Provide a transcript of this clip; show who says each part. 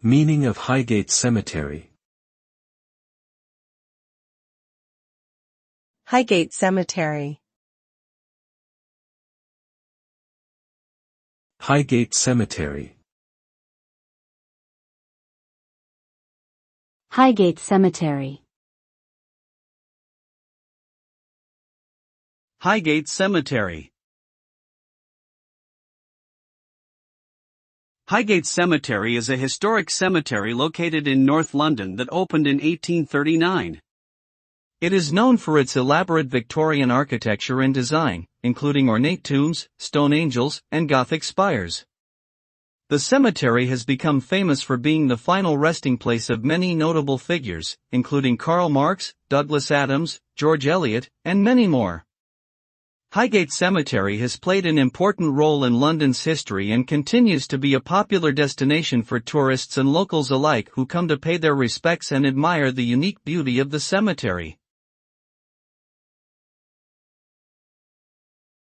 Speaker 1: Meaning of Highgate Cemetery.
Speaker 2: Highgate Cemetery.
Speaker 1: Highgate Cemetery.
Speaker 3: Highgate Cemetery.
Speaker 4: Highgate Cemetery. Highgate Cemetery is a historic cemetery located in North London that opened in 1839. It is known for its elaborate Victorian architecture and design, including ornate tombs, stone angels, and Gothic spires. The cemetery has become famous for being the final resting place of many notable figures, including Karl Marx, Douglas Adams, George Eliot, and many more. Highgate Cemetery has played an important role in London's history and continues to be a popular destination for tourists and locals alike who come to pay their respects and admire the unique beauty of the cemetery.